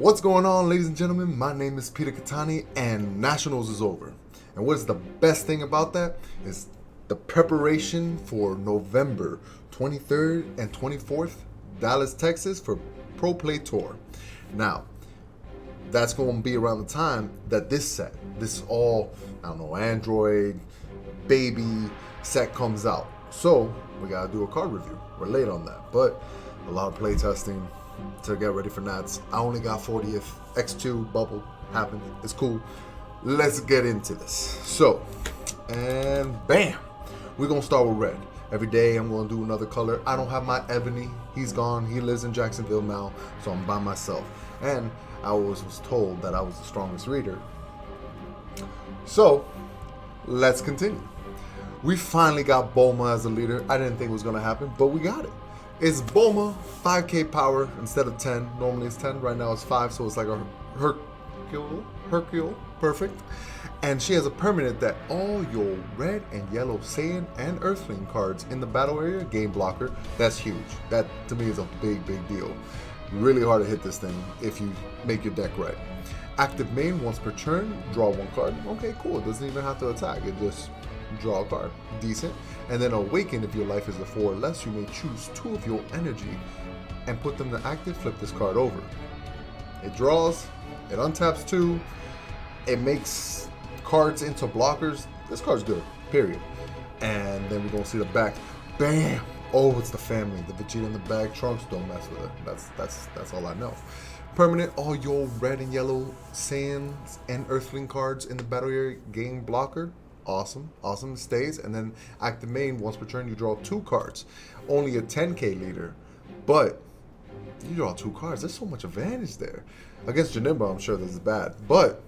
What's going on, ladies and gentlemen? My name is Peter Katani, and Nationals is over. And what is the best thing about that is the preparation for November 23rd and 24th, Dallas, Texas, for Pro Play Tour. Now, that's going to be around the time that this all, Android, baby set comes out. So, we got to do a card review. We're late on that, but a lot of play testing to get ready for Nats. I only got 40th. X2 bubble happened. It's cool. Let's get into this. So, and bam, we're going to start with red. Every day I'm going to do another color. I don't have my Ebony. He's gone. He lives in Jacksonville now, so I'm by myself. And I always was told that I was the strongest reader. So, let's continue. We finally got Bulma as a leader. I didn't think it was going to happen, but we got it. It's Bulma, 5k power instead of 10. Normally it's 10. Right now it's 5, so it's like a Hercule. Perfect. And she has a permanent that all your red and yellow Saiyan and Earthling cards in the battle area game blocker. That's huge. That to me is a big deal. Really hard to hit this thing if you make your deck right. Active main once per turn, draw one card. Okay, cool. It doesn't even have to attack. It just draw a card. Decent. And then awaken, if your life is a 4 or less, you may choose 2 of your energy and put them to active. Flip this card over. It draws, it untaps 2, it makes cards into blockers. This card's good, period. And then we're gonna see the back. Bam! Oh, it's the family. The Vegeta in the back. Trunks, don't mess with it. That's all I know. Permanent, all your red and yellow Saiyans and Earthling cards in the battle area game blocker. Awesome, stays. And then active main, once per turn you draw 2 cards. Only a 10k leader, but you draw 2 cards. There's so much advantage there. Against Janemba, I'm sure this is bad, but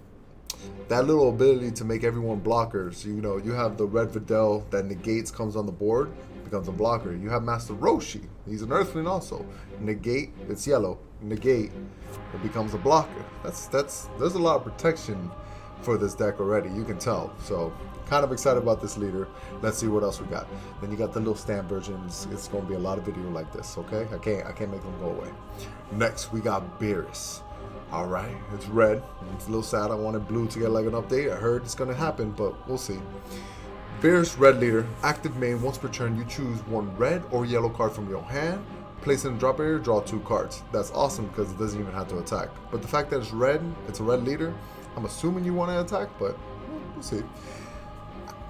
that little ability to make everyone blockers. You have the red Vidal that negates, comes on the board, becomes a blocker. You have Master Roshi, he's an Earthling also. Negate, it's yellow. Negate, it becomes a blocker. There's a lot of protection for this deck already, you can tell. So kind of excited about this leader. Let's see what else we got. Then you got the little stamp versions. It's going to be a lot of video like this, okay? I can't make them go away. Next, we got Bierce. All right, it's red. It's a little sad. I wanted blue to get like an update. I heard it's going to happen, but we'll see. Bierce, red leader. Active main, once per turn, you choose 1 red or yellow card from your hand. Place it in the drop area, draw 2 cards. That's awesome because it doesn't even have to attack. But the fact that it's red, it's a red leader, I'm assuming you want to attack, but we'll see.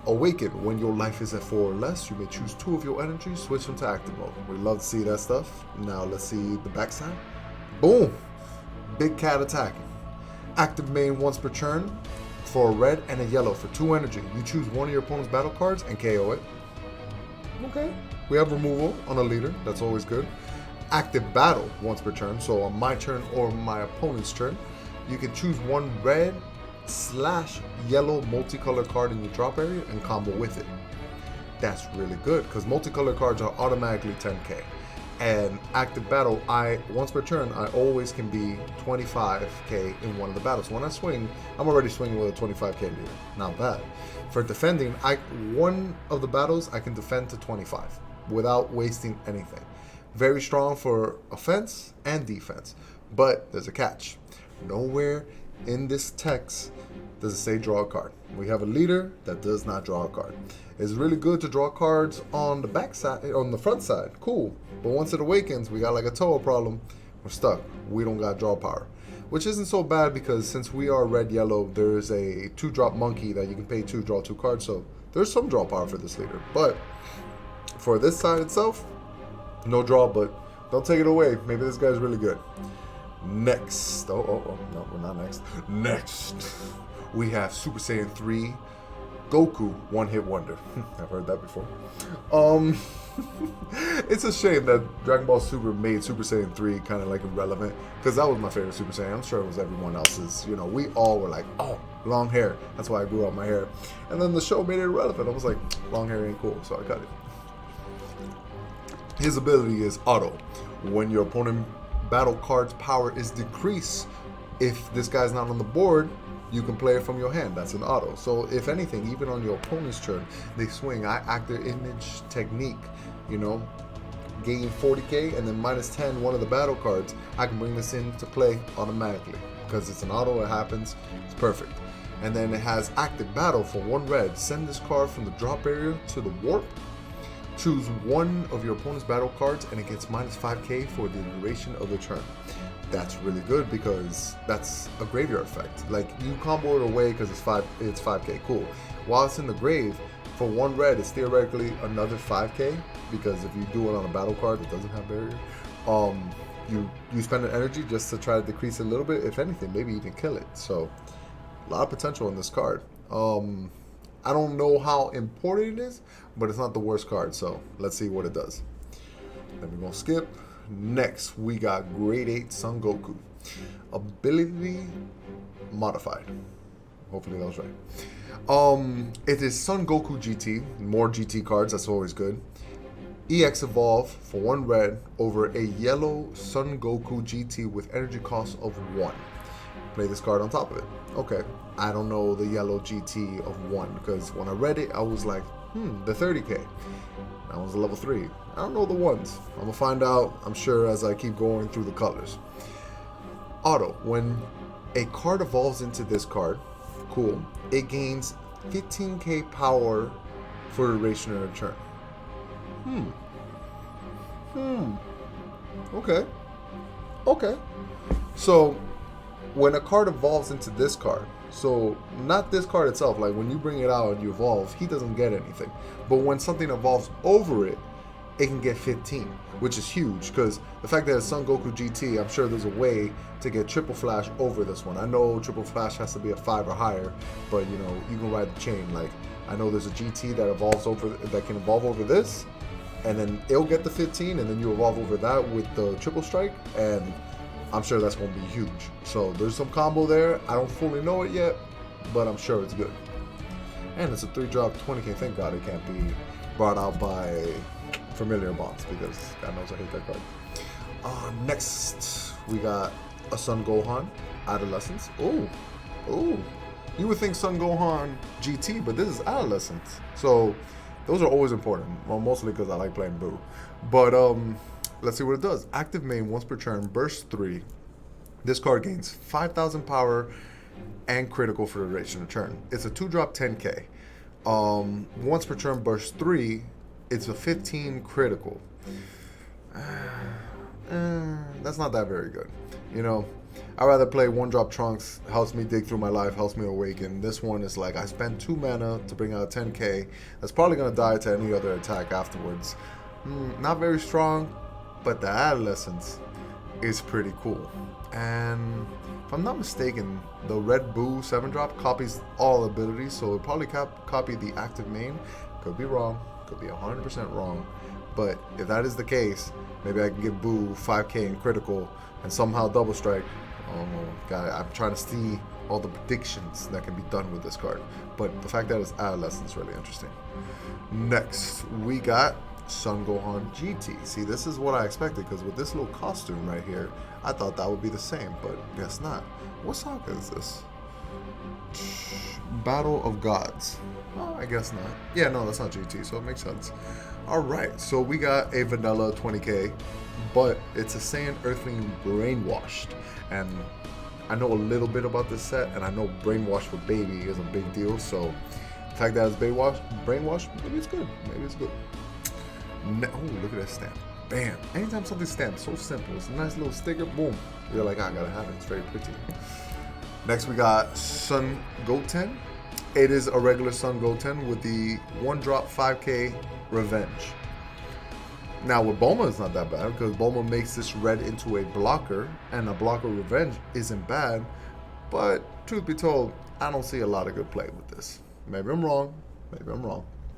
Awaken, when your life is at 4 or less, you may choose 2 of your energies, switch them to active mode. We love to see that stuff. Now let's see the backside. Boom! Big cat attacking. Active main once per turn for a red and a yellow for 2 energy. You choose 1 of your opponent's battle cards and KO it. Okay. We have removal on a leader. That's always good. Active battle once per turn. So on my turn or my opponent's turn, you can choose 1 red/yellow multicolor card in your drop area and combo with it. That's really good because multicolor cards are automatically 10k. And active battle, once per turn, I always can be 25k in one of the battles. When I swing, I'm already swinging with a 25k leader. Not bad. For defending, one of the battles I can defend to 25 without wasting anything. Very strong for offense and defense. But there's a catch. Nowhere in this text does it say draw a card. We have a leader that does not draw a card. It's really good to draw cards on the back side, on the front side. Cool. But once it awakens, we got like a Toa problem. We're stuck. We don't got draw power. Which isn't so bad because since we are red-yellow, there's a 2-drop monkey that you can pay 2, draw 2 cards. So there's some draw power for this leader. But for this side itself, no draw, but don't take it away. Maybe this guy's really good. Next, no, we're not next. Next, we have Super Saiyan 3 Goku one-hit wonder. I've heard that before. It's a shame that Dragon Ball Super made Super Saiyan 3 kind of like irrelevant because that was my favorite Super Saiyan. I'm sure it was everyone else's. We all were like, oh, long hair. That's why I grew out my hair. And then the show made it irrelevant. I was like, long hair ain't cool, so I cut it. His ability is auto. When your opponent battle card's power is decreased, if this guy's not on the board, you can play it from your hand. That's an auto. So if anything, even on your opponent's turn, they swing. I act their image technique, gain 40k, and then minus 10 one of the battle cards, I can bring this into play automatically. Because it's an auto, it happens, it's perfect. And then it has active battle for 1 red. Send this card from the drop area to the warp. Choose one of your opponent's battle cards and it gets minus 5k for the duration of the turn. That's really good because that's a graveyard effect. Like, you combo it away because it's 5k, cool. While it's in the grave, for 1 red, it's theoretically another 5k, because if you do it on a battle card that doesn't have barrier, you spend an energy just to try to decrease it a little bit. If anything, maybe even kill it. So a lot of potential in this card. I don't know how important it is, but it's not the worst card. So let's see what it does. Then we're gonna skip. Next, we got Grade 8 Son Goku. Ability modified. Hopefully that was right. It is Son Goku GT. More GT cards, that's always good. EX evolve for 1 red over a yellow Son Goku GT with energy cost of 1. Play this card on top of it. Okay, I don't know the yellow GT of 1, because when I read it, I was like, the 30k. That was a level 3. I don't know the ones. I'm gonna find out, I'm sure, as I keep going through the colors. Auto, when a card evolves into this card, cool, it gains 15k power for the duration of the turn. Okay. So when a card evolves into this card, so not this card itself, like when you bring it out and you evolve, he doesn't get anything. But when something evolves over it, it can get 15, which is huge, because the fact that it's Son Goku GT, I'm sure there's a way to get triple flash over this one. I know triple flash has to be a 5 or higher, but you know, you can ride the chain. Like, I know there's a GT that evolves over, that can evolve over this, and then it'll get the 15, and then you evolve over that with the triple strike, and I'm sure that's going to be huge. So there's some combo there. I don't fully know it yet, but I'm sure it's good. And it's a 3-drop 20k. Thank God it can't be brought out by familiar bonds, because God knows I hate that card. Next, we got a Son Gohan Adolescence. Oh, you would think Son Gohan GT, but this is Adolescence. So those are always important. Well, mostly because I like playing Boo. But let's see what it does. Active main once per turn, burst 3. This card gains 5,000 power and critical for the duration of the turn. It's a 2-drop 10k. Once per turn, burst 3. It's a 15 critical. That's not that very good. You know, I'd rather play 1-drop Trunks, helps me dig through my life, helps me awaken. This one is like, I spend 2 mana to bring out 10k. That's probably going to die to any other attack afterwards. Not very strong, but the Adolescence is pretty cool. And if I'm not mistaken, the Red Boo 7-drop copies all abilities, so it'll probably copy the active main. Could be wrong. Could be 100% wrong, but if that is the case, maybe I can give Boo 5k in critical and somehow double strike. God, I'm trying to see all the predictions that can be done with this card, but the fact that it's Adolescence is really interesting. Next, we got Son Gohan GT. See, this is what I expected, because with this little costume right here, I thought that would be the same, but guess not. What saga is this? Battle of Gods. Oh, I guess not. Yeah, no, that's not GT, so it makes sense. Alright, so we got a vanilla 20k, but it's a Saiyan Earthling Brainwashed. And I know a little bit about this set, and I know Brainwashed for baby is a big deal, so the fact that it's Brainwashed, maybe it's good. Maybe it's good. Oh, look at that stamp. Bam. Anytime something's stamped, so simple. It's a nice little sticker, boom. You're like, I gotta have it. It's very pretty. Next, we got Son Goten. It is a regular Son Goten with the 1-drop 5k Revenge. Now, with Bulma, it's not that bad, because Bulma makes this red into a blocker, and a blocker Revenge isn't bad. But, truth be told, I don't see a lot of good play with this. Maybe I'm wrong,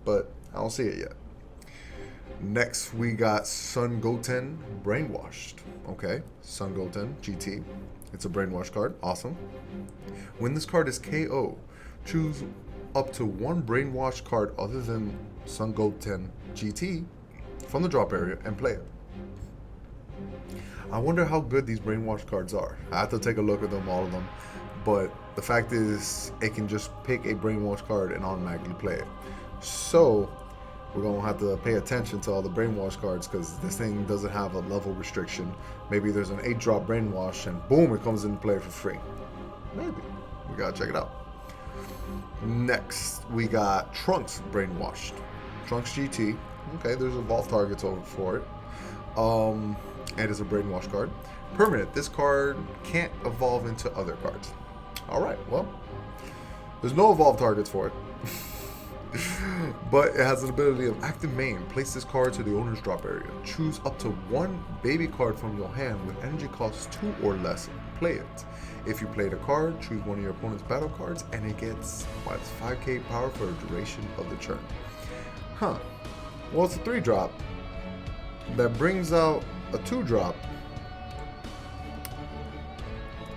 but I don't see it yet. Next, we got Son Goten Brainwashed. Okay, Son Goten GT. It's a Brainwash card. Awesome. When this card is KO, choose up to 1 Brainwash card other than Son Goten GT from the drop area and play it. I wonder how good these Brainwash cards are. I have to take a look at them, all of them. But the fact is, it can just pick a Brainwash card and automatically play it. So, we're going to have to pay attention to all the Brainwash cards because this thing doesn't have a level restriction. Maybe there's an 8-drop Brainwash and boom, it comes into play for free. Maybe. We got to check it out. Next, we got Trunks Brainwashed. Trunks GT. Okay, there's evolved targets over for it. And it's a Brainwash card. Permanent. This card can't evolve into other cards. Alright, well, there's no evolved targets for it. But it has an ability of active main. Place this card to the owner's drop area. Choose up to one baby card from your hand with energy cost 2 or less. Play it. If you played a card, choose one of your opponent's battle cards, and it gets 5k power for the duration of the turn. Huh. Well, it's a 3-drop that brings out a 2-drop.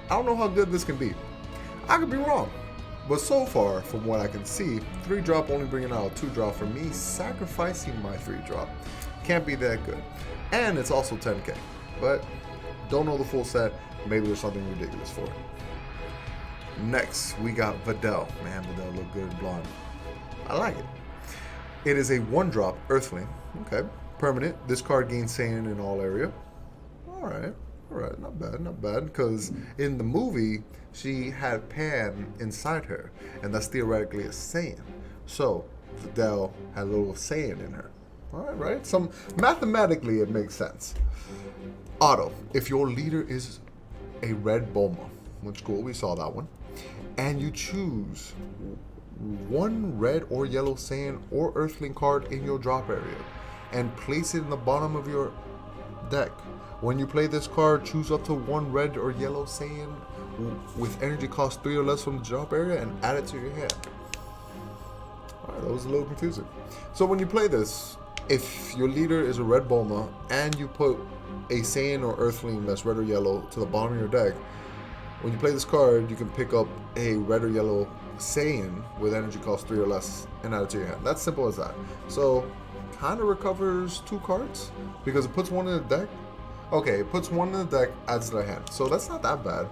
I don't know how good this can be. I could be wrong. But so far, from what I can see, 3-drop only bringing out a 2-drop for me, sacrificing my 3-drop. Can't be that good. And it's also 10k. But don't know the full set. Maybe there's something ridiculous for it. Next, we got Vidal. Man, Vidal look good blonde. I like it. It is a 1-drop Earthling. Okay. Permanent. This card gains Saiyan in all area. Alright. Alright, not bad, not bad. Because in the movie, she had Pan inside her. And that's theoretically a Saiyan. So, Vidal had a little Saiyan in her. Alright, right? Mathematically, it makes sense. Auto. If your leader is a red Bulma, which cool, we saw that one. And you choose one red or yellow Saiyan or Earthling card in your drop area and place it in the bottom of your deck. When you play this card, choose up to one red or yellow Saiyan with energy cost 3 or less from the drop area and add it to your hand. Alright, that was a little confusing. So when you play this, if your leader is a red Bulma and you put a Saiyan or Earthling that's red or yellow to the bottom of your deck, when you play this card, you can pick up a red or yellow Saiyan with energy cost 3 or less and add it to your hand. That's simple as that. So, kind of recovers 2 cards because it puts one in the deck. Okay, it puts one in the deck, adds to the hand. So that's not that bad.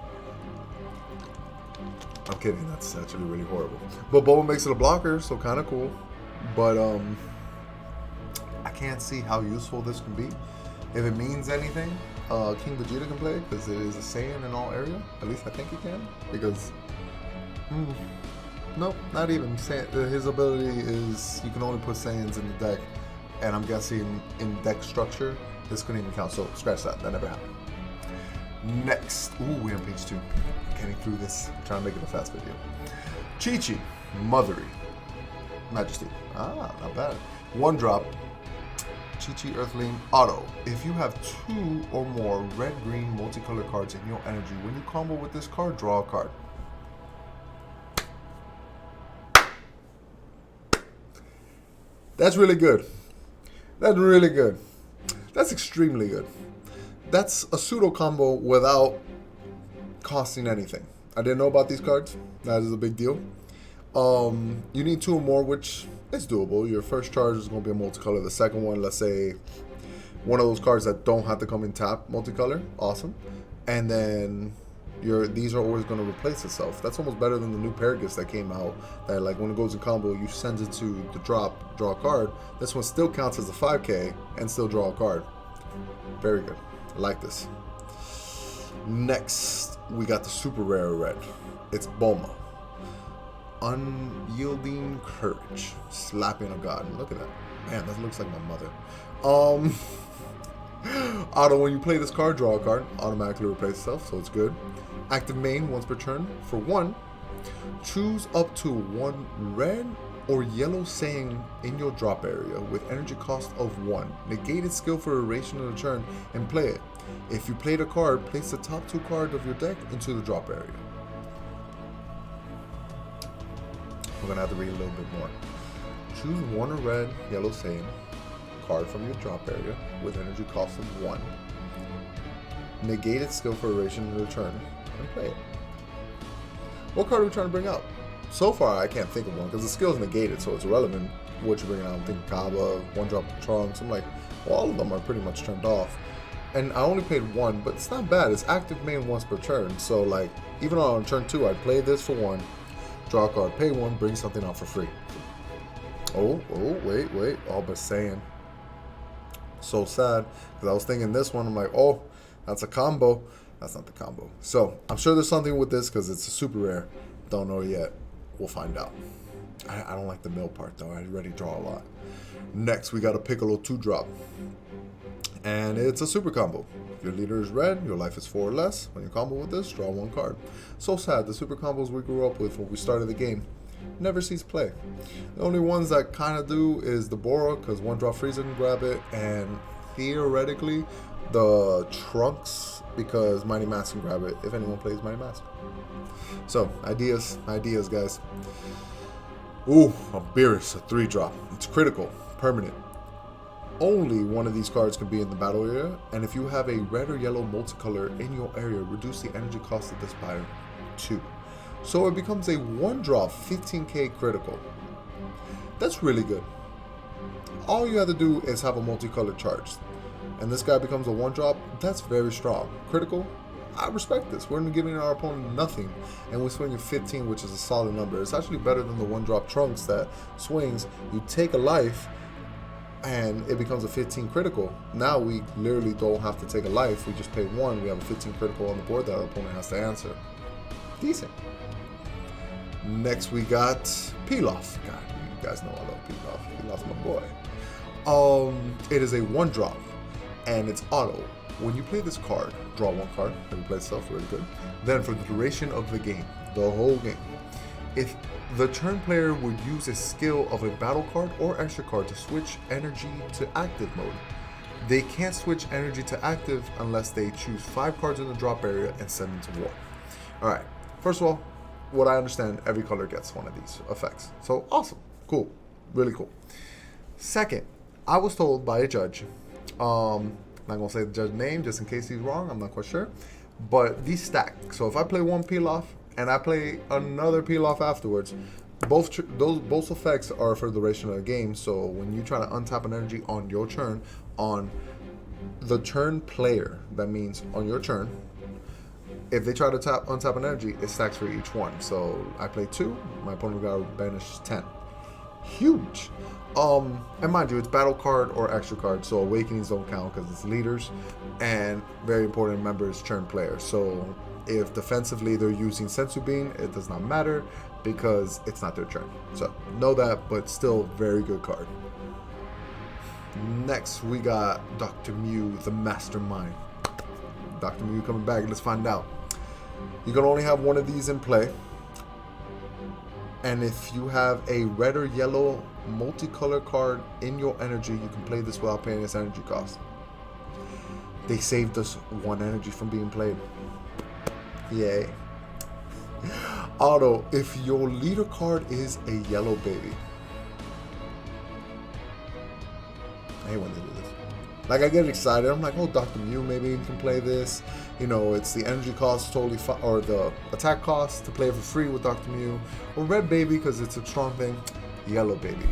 I'm kidding, that's actually really horrible. But Bulma makes it a blocker, so kind of cool. But I can't see how useful this can be. If it means anything, King Vegeta can play because it is a Saiyan in all area. At least I think he can. Because, nope, not even. His ability is you can only put Saiyans in the deck. And I'm guessing in deck structure, this couldn't even count. So scratch that. That never happened. Next. Ooh, we're on page 2. Getting through this. I'm trying to make it a fast video. Chi-Chi. Mothery. Majesty. Ah, not bad. 1-drop. Chi-Chi Earthling Auto. If you have 2 or more red-green multicolor cards in your energy, when you combo with this card, draw a card. That's really good. That's really good. That's extremely good. That's a pseudo combo without costing anything. I didn't know about these cards. That is a big deal. You need 2 or more, which is doable. Your first charge is going to be a multicolor. The second one, let's say, one of those cards that don't have to come in tap, multicolor. Awesome. And then these are always going to replace itself. That's almost better than the new Paragus that came out. That like when it goes in combo, you send it to the drop, draw a card. This one still counts as a 5k and still draw a card. Very good. I like this. Next, we got the super rare red. It's Bulma. Unyielding Courage. Slapping a god. Look at that. Man, that looks like my mother. Auto, when you play this card, draw a card. Automatically replace itself, so it's good. Active main once per turn. For 1, choose up to 1 red or yellow Saiyan in your drop area with energy cost of 1. Negate its skill for duration of the turn and play it. If you played a card, place the top 2 cards of your deck into the drop area. We're going to have to read a little bit more. Choose 1 red, yellow Saiyan card from your drop area with energy cost of 1. Negate its skill for duration of the turn and play it. What card are we trying to bring out? So far, I can't think of one because the skill is negated, so it's irrelevant what you're bringing out. I'm thinking Kaba, 1-drop Trunks. I'm like, well, all of them are pretty much turned off. And I only played 1, but it's not bad. It's active main once per turn. So, like, even on turn 2, I'd play this for 1, draw a card, pay 1, bring something out for free. Wait. All but saying. So sad. Because I was thinking this one, I'm like, oh, that's a combo. That's not the combo. So, I'm sure there's something with this because it's a super rare. Don't know yet. We'll find out. I don't like the mill part, though. I already draw a lot. Next, we got a Piccolo 2-drop. And it's a super combo. If your leader is red, your life is 4 or less. When you combo with this, draw 1 card. So sad. The super combos we grew up with when we started the game never sees play. The only ones that kind of do is the Bora, because 1-drop Frieza can grab it, and theoretically the Trunks, because Mighty Mask can grab it if anyone plays Mighty Mask. So, ideas, guys. Ooh, a Bierce, a 3-drop. It's critical, permanent. Only one of these cards can be in the battle area, and if you have a red or yellow multicolor in your area, reduce the energy cost of this by 2. So it becomes a 1-drop 15k critical. That's really good. All you have to do is have a multicolored charge. And this guy becomes a 1-drop. That's very strong. Critical, I respect this. We're giving our opponent nothing, and we swing you 15, which is a solid number. It's actually better than the 1-drop Trunks that swings. You take a life, and it becomes a 15 critical. Now we literally don't have to take a life. We just pay 1. We have a 15 critical on the board that our opponent has to answer. Decent. Next we got Pilaf. God, you guys know I love Pilaf. Pilaf's my boy. It is a 1-drop, and it's auto. When you play this card, draw 1 card. Never play itself, really good. Then for the duration of the game, the whole game, if the turn player would use a skill of a battle card or extra card to switch energy to active mode, they can't switch energy to active unless they choose 5 cards in the drop area and send them to war. Alright, first of all, what I understand, every color gets one of these effects. So awesome, cool, really cool. Second, I was told by a judge, I'm not going to say the judge's name just in case he's wrong, I'm not quite sure, but these stack. So if I play one Pilaf and I play another Pilaf afterwards, both effects are for the duration of the game. So when you try to untap an energy on your turn, on the turn player, that means on your turn, if they try to untap an energy, it stacks for each one. So I play 2, my opponent got to banish 10. Huge. And mind you, it's battle card or extra card, so awakenings don't count because it's leaders. And very important, remember, it's turn player. So if defensively they're using Sensu Bean, it does not matter because it's not their turn. So know that, but still very good card. Next, we got Dr. Mew, the mastermind. Dr. Mew coming back. Let's find out. You can only have one of these in play. And if you have a red or yellow multicolor card in your energy, you can play this without paying its energy cost. They saved us 1 energy from being played. Yay. Auto, if your leader card is a yellow baby. I hate when they do this. Like, I get excited. I'm like, oh, Dr. Mew, maybe you can play this. You know, it's the energy cost totally or the attack cost to play it for free with Dr. Mew. Or red baby because it's a strong thing. Yellow baby.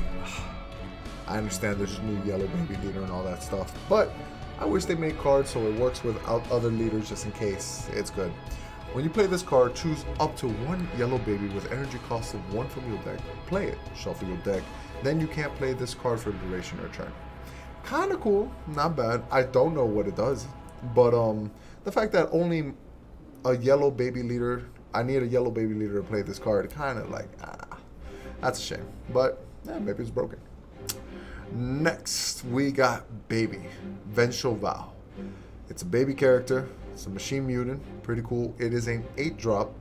I understand there's a new yellow baby leader and all that stuff, but I wish they made cards so it works without other leaders just in case. It's good. When you play this card, choose up to 1 yellow baby with energy cost of 1 from your deck. Play it. Shuffle your deck. Then you can't play this card for the duration of your turn. Kind of cool. Not bad. I don't know what it does, but the fact that only a yellow baby leader, I need a yellow baby leader to play this card, kind of like, that's a shame. But yeah, maybe it's broken. Next, we got Baby, Ventral Val. It's a baby character. It's a machine mutant. Pretty cool. It is an 8-drop.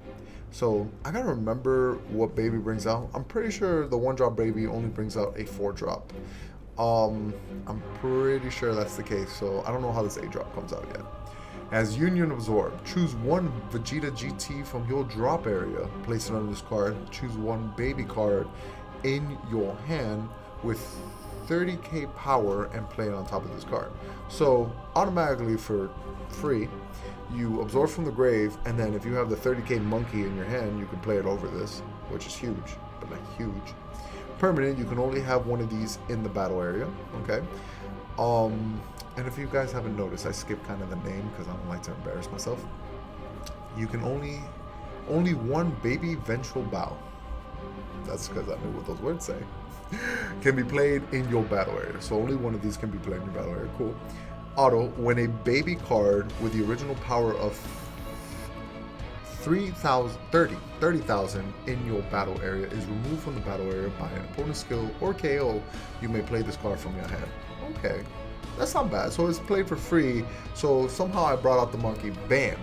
So I gotta remember what Baby brings out. I'm pretty sure the 1-drop Baby only brings out a 4-drop. I'm pretty sure that's the case. So I don't know how this 8-drop comes out yet. As Union Absorb, choose 1 Vegeta GT from your drop area. Place it on this card. Choose 1 baby card in your hand with 30k power and play it on top of this card. So automatically for free, you absorb from the grave, and then if you have the 30k monkey in your hand, you can play it over this, which is huge, but like huge. Permanent, you can only have 1 of these in the battle area, okay? And if you guys haven't noticed, I skipped kind of the name because I don't like to embarrass myself. You can only 1 baby Ventral Val. That's because I knew what those words say. can be played in your battle area. So only one of these can be played in your battle area. Cool. Auto, when a baby card with the original power of 30,000 in your battle area is removed from the battle area by an opponent's skill or KO, you may play this card from your hand. Okay, that's not bad. So it's played for free. So somehow I brought out the monkey, bam,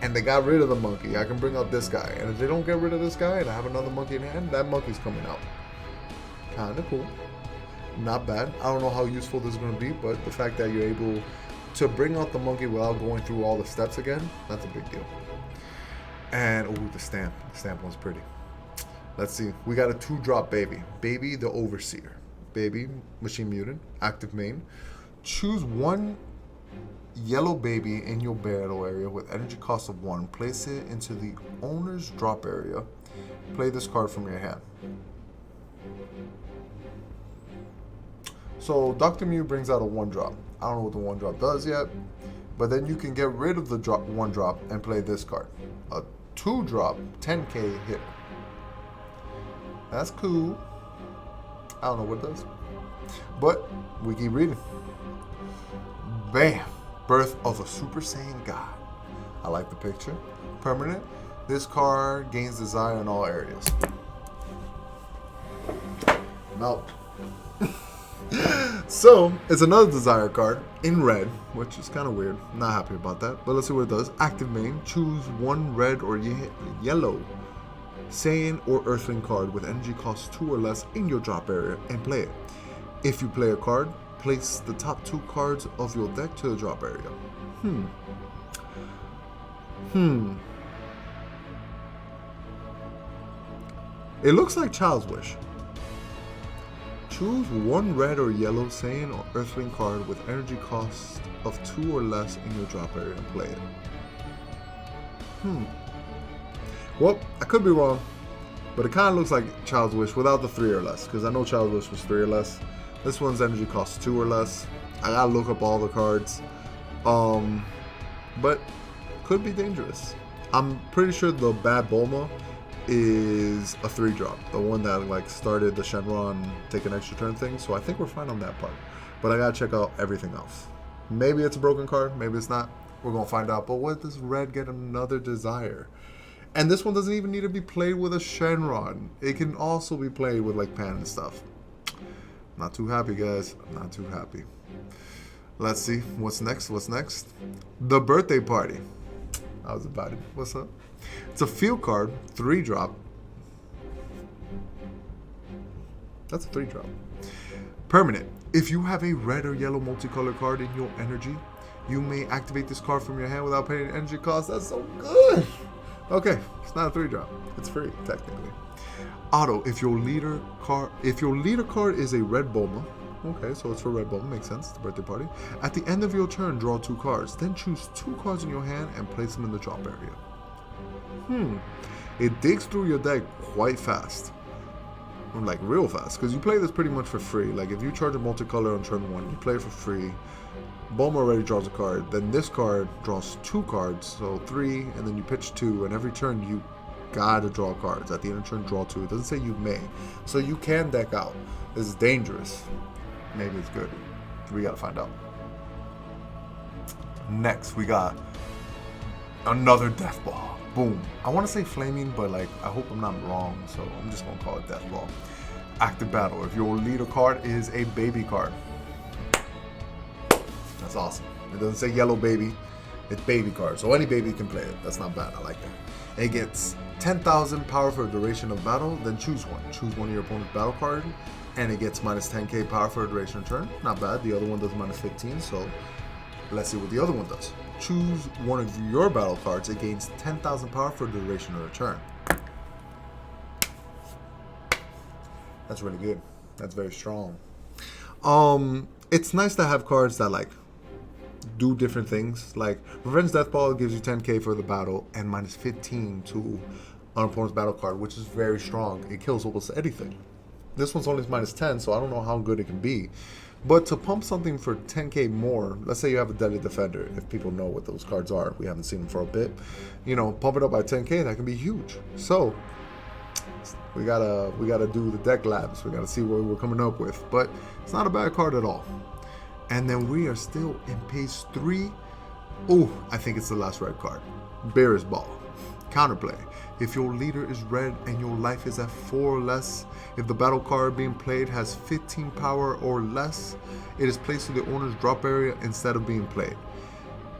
and they got rid of the monkey. I can bring out this guy, and if they don't get rid of this guy and I have another monkey in hand, that monkey's coming out. Kinda cool. Not bad. I don't know how useful this is going to be, but the fact that you're able to bring out the monkey without going through all the steps again, that's a big deal. And, oh, the stamp. The stamp one's pretty. Let's see. We got a 2-drop baby. Baby the Overseer. Baby, Machine Mutant, active main. Choose one yellow baby in your battle area with energy cost of 1. Place it into the owner's drop area. Play this card from your hand. So Dr. Mew brings out a 1-drop. I don't know what the 1-drop does yet, but then you can get rid of the 1-drop and play this card. A 2-drop 10k hit. That's cool. I don't know what it does, but we keep reading. Bam! Birth of a Super Saiyan God. I like the picture. Permanent. This card gains desire in all areas. Melt. So, it's another desire card in red, which is kind of weird. Not happy about that, but let's see what it does. Active main, choose one red or yellow Saiyan or Earthling card with energy cost 2 or less in your drop area and play it. If you play a card, place the top 2 cards of your deck to the drop area. It looks like Child's Wish. Choose one red or yellow Saiyan or Earthling card with energy cost of 2 or less in your drop area and play it. Well, I could be wrong, but it kind of looks like Child's Wish without the 3 or less, because I know Child's Wish was 3 or less. This one's energy costs 2 or less. I gotta look up all the cards. But could be dangerous. I'm pretty sure the Bad Bulma is a 3-drop, the one that like started the Shenron take an extra turn thing, so I think we're fine on that part, but I gotta check out everything else. Maybe it's a broken card, maybe it's not, we're gonna find out. But what does red get? Another desire, and this one doesn't even need to be played with a Shenron. It can also be played with like Pan and stuff. Not too happy, guys, not too happy. Let's see what's next. The Birthday Party. I was about it. What's up? It's a field card, 3-drop. That's a 3-drop. Permanent. If you have a red or yellow multicolored card in your energy, you may activate this card from your hand without paying an energy cost. That's so good. Okay, it's not a 3-drop. It's free, technically. Auto. If your leader card is a red Bulma. Okay, so it's for red Bulma, makes sense. The Birthday Party. At the end of your turn, draw 2 cards. Then choose 2 cards in your hand and place them in the drop area. It digs through your deck quite fast. Like real fast, because you play this pretty much for free. Like if you charge a multicolor on turn 1, you play it for free. Bulma already draws a card. Then this card draws 2 cards, so 3, and then you pitch 2, and every turn you gotta draw cards. At the end of turn, draw 2. It doesn't say you may. So you can deck out. This is dangerous. Maybe it's good. We gotta find out. Next, we got another Death Ball. Boom. I want to say flaming, but like I hope I'm not wrong, so I'm just gonna call it Death Ball. Active battle. If your leader card is a baby card, that's awesome. It doesn't say yellow baby, it's baby card, so any baby can play it. That's not bad. I like that. It gets 10,000 power for a duration of battle. Then choose one. Choose one of your opponent's battle card, and it gets minus 10k power for a duration of turn. Not bad. The other one does minus 15, so let's see what the other one does. Choose one of your battle cards. It gains 10,000 power for the duration of a turn. That's really good. That's very strong. It's nice to have cards that like do different things. Like Revenge Death Ball gives you 10k for the battle and minus 15 to an opponent's battle card, which is very strong. It kills almost anything. This one's only minus 10, so I don't know how good it can be. But to pump something for 10k more, let's say you have a Deadly Defender, if people know what those cards are, we haven't seen them for a bit, you know, pump it up by 10k, that can be huge. So, We gotta do the deck labs. We gotta see what we're coming up with. But it's not a bad card at all. And then we are still in page 3. Oh, I think it's the last red card. Bierce Ball. Counterplay. If your leader is red and your life is at 4 or less, if the battle card being played has 15 power or less, it is placed to the owner's drop area instead of being played.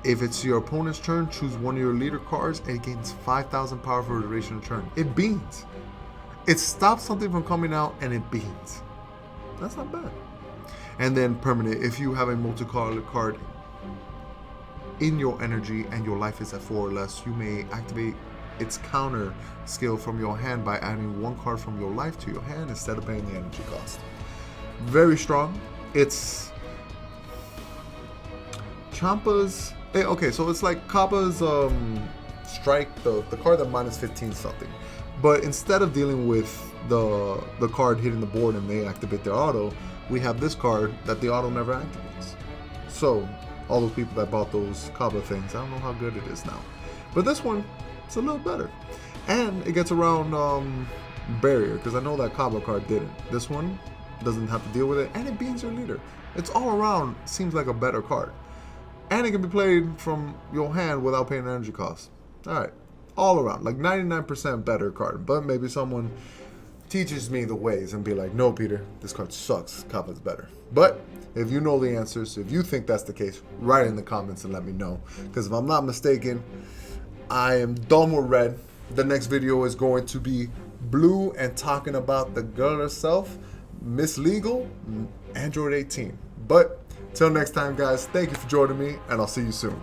If it's your opponent's turn, choose one of your leader cards and it gains 5,000 power for the duration of the turn. It beans. It stops something from coming out and it beans. That's not bad. And then permanent, if you have a multicolored card in your energy and your life is at 4 or less, you may activate its counter skill from your hand by adding 1 card from your life to your hand instead of paying the energy cost. Very strong. It's Champa's. Okay, so it's like Kappa's strike, the card that minus 15 something. But instead of dealing with the card hitting the board and they activate their auto, we have this card that the auto never activates. So all those people that bought those Kappa things, I don't know how good it is now. But this one, it's a little better. And it gets around barrier, because I know that Kappa card didn't. This one doesn't have to deal with it, and it beans your leader. It's all around, seems like a better card. And it can be played from your hand without paying energy cost. Alright, all around, like 99% better card. But maybe someone teaches me the ways and be like, no, Peter, this card sucks, Kappa's better. But if you know the answers, if you think that's the case, write in the comments and let me know. Because if I'm not mistaken, I am done with red. The next video is going to be blue and talking about the girl herself, Miss Legal, Android 18. But till next time, guys, thank you for joining me, and I'll see you soon.